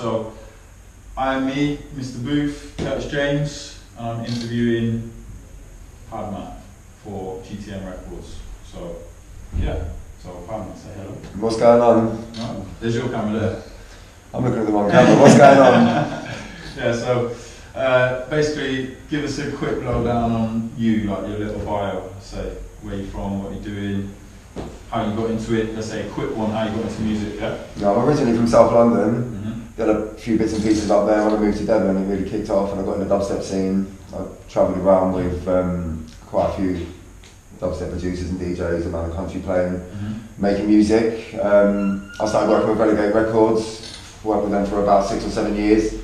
So I'm me, Mr. Booth, Curtis James, and I'm interviewing Padman for GTM Records. So yeah, so Padman, say hello. What's going on? No, there's your camera there. I'm looking at the wrong camera. What's going on? Yeah, so basically give us a quick lowdown on you, like your little bio, say where you're from, what you're doing, how you got into it. Let's say a quick one, how you got into music, yeah? Yeah, I'm originally from South London. Did a few bits and pieces up there. When I moved to Devon, it really kicked off and I got in the dubstep scene. I travelled around with quite a few dubstep producers and DJs around the country playing, making music. I started working with Relegate Records, worked with them for about 6 or 7 years.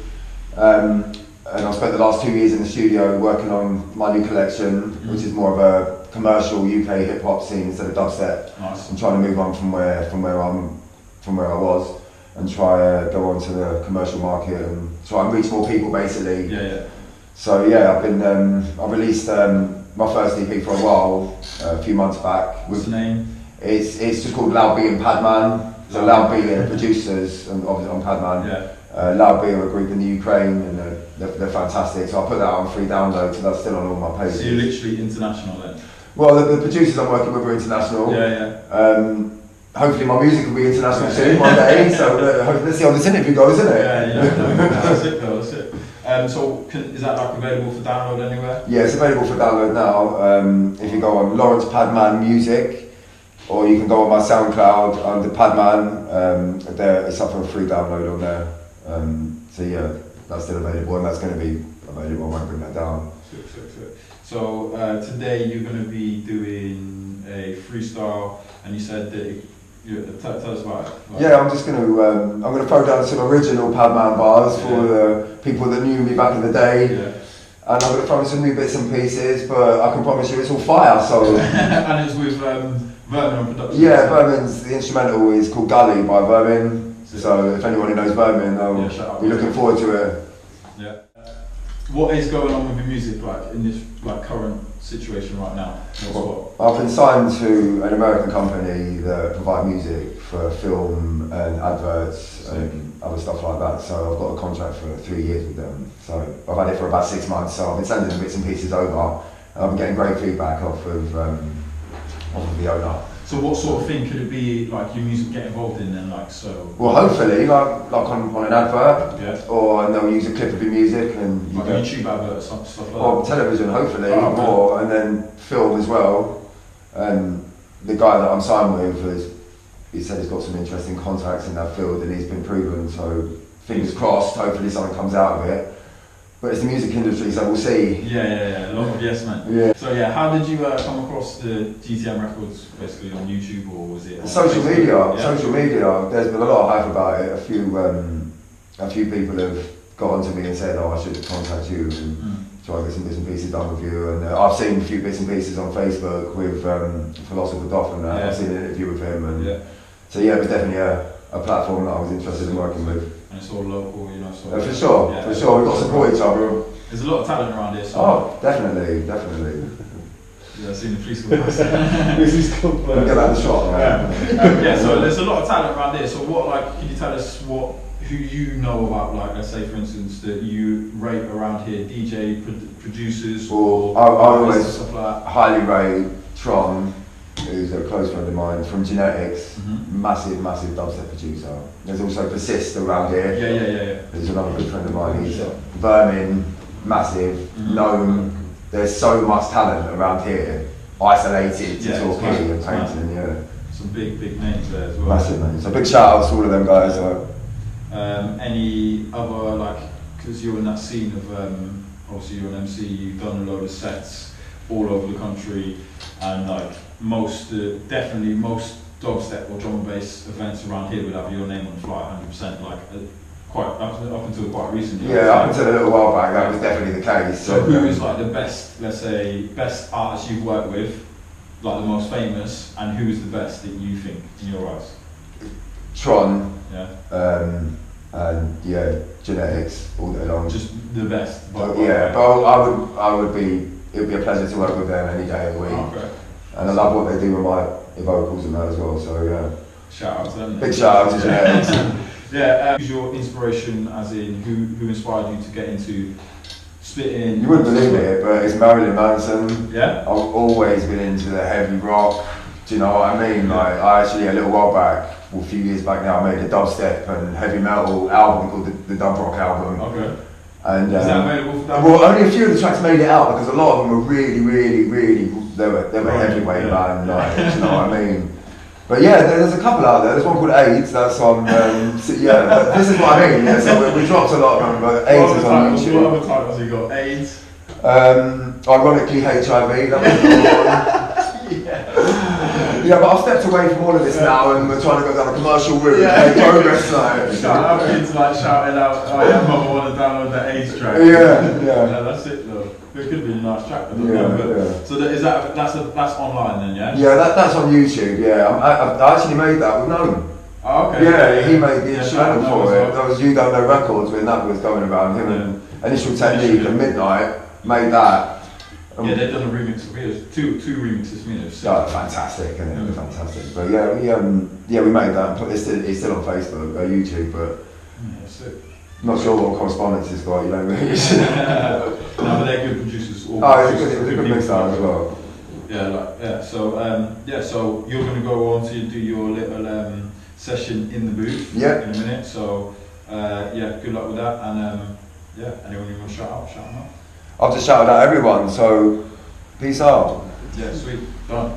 And I spent the last 2 years in the studio working on my new collection, which is more of a commercial UK hip hop scene instead of dubstep. Nice. I'm trying to move on from where I was, and try go on to the commercial market and try and reach more people, basically. Yeah. So yeah, I've been I released my first EP for a while, a few months back. What's the name? It's just called Loud B and Padman. So Loud B are producers, and obviously I'm Padman. Yeah. Loud B are a group in the Ukraine, and they're fantastic. So I put that on free download, so that's still on all my pages. So you're literally international then? Well, the producers I'm working with are international. Yeah. Hopefully my music will be international soon, one day. So let's see how this interview goes, isn't it? Yeah. That's it though. That's it. So is that like available for download anywhere? Yeah, it's available for download now. If you go on Lawrence Padman Music, or you can go on my SoundCloud under Padman. It's up for a free download on there. So yeah, that's still available, and that's going to be available. I won't bring that down. Sick. So today you're going to be doing a freestyle, and you said that tell us about it. Yeah, I'm just going to throw down some original Padman bars for the people that knew me back in the day. Yeah. And I'm going to throw in some new bits and pieces, but I can promise you it's all fire. So. And it's with Vermin on production. Yeah, Vermin's, the instrumental is called Gully by Vermin. So if anyone who knows Vermin, I'll be looking forward to it. Yeah. What is going on with your music like in this current situation right now? I've been signed to an American company that provide music for film and adverts and other stuff like that. So I've got a contract for 3 years with them. So I've had it for about 6 months. So I've been sending the bits and pieces over, and I've been getting great feedback off of the owner. So what sort of thing could it be like your music get involved in then, like so? Well, hopefully, like on an advert, yeah. Or and they'll use a clip of your music and like YouTube adverts, stuff like that. Or television, hopefully, more, and then film as well. And the guy that I'm signed with he said he's got some interesting contacts in that field, and he's been proven. So fingers crossed, hopefully something comes out of it. But it's the music industry, so we'll see. Yeah. A lot of yes, man. Yeah. So yeah, how did you come across the GTM Records, basically on YouTube, or was it on social Facebook? media? Yeah. Social media. There's been a lot of hype about it. A few people have got onto me and said, "Oh, I should contact you and try and get some bits and pieces done with you." And I've seen a few bits and pieces on Facebook with Philosopher Doff, and I've seen an interview with him. And so yeah, it was definitely a platform that I was interested in working with. And it's all local, you know. So for sure. We've got to support each other. There's a lot of talent around here. So definitely. Yeah, I've seen the police call. Police call. We'll get that in the shot. Right? So there's a lot of talent around here. So can you tell us who you know about, like, let's say for instance, that you rate around here, DJ, producers, or I always stuff like that? highly rate Tron, who's a close friend of mine from Genetics, massive dubstep producer. There's also Persist around here. Yeah. There's another good friend of mine, he's Vermin, massive, known. There's so much talent around here, isolated to talking and painting, Some big names there as well. Massive names. So big shout out to all of them guys. Any other, because you're in that scene of, obviously you're an MC, you've done a load of sets all over the country, and definitely most dubstep or drum and bass events around here would have your name on the fly, 100%, quite up until quite recently. Yeah, up until a little while back, that was definitely the case. So who is the best, let's say, best artist you've worked with, like the most famous, and who is the best that you think, in your eyes? Tron. Yeah. And Genetics all day long. Just the best. But I would be. It would be a pleasure to work with them any day of the week. Okay. And I love what they do with my vocals and that as well. So yeah. Shout out to them. Big shout out to Genetics. Yeah, who's your inspiration, as in who inspired you to get into spitting? You wouldn't believe it, but it's Marilyn Manson. Yeah? I've always been into the heavy rock. Do you know what I mean? Like, I actually, a little while back, well, a few years back now, I made a dubstep and heavy metal album called the Dub Rock album. Okay. And, is that available for that? well, only a few of the tracks made it out because a lot of them were really, they were heavyweight, man. Like, do you know what I mean? But yeah, there's a couple out there. There's one called AIDS, that's on, yeah, but this is what I mean. Yeah, so we dropped a lot of them, but AIDS is on YouTube. What other titles you got? AIDS? Ironically, HIV, that was the one. Yeah, but I've stepped away from all of this now and we're trying to go down a commercial route and make progress. Shout out kids like shouting out, oh yeah, mum, I want to download the AIDS track. Yeah, that's it though. It could be a nice track. Yeah. So that's online then, yeah? Yeah, that's on YouTube, yeah. I actually made that with Noam. Oh, okay. Yeah, he made the instrumental for it. Well. That was You Don't Know Records when that was going around. Him and Initial Technique and Midnight made that. Yeah, they've done a remix of it. Two remixes for me. Oh, fantastic, isn't it? Fantastic. But yeah, we made that and it's still on Facebook, YouTube, but sick. Not sure what correspondence is like, you know. No, but they're good producers. It was a good mix out as well. So you're going to go on to do your little session in the booth in a minute. So good luck with that. And anyone you want to shout them out. I've just shouted out everyone, so peace out. Yeah, sweet. Done.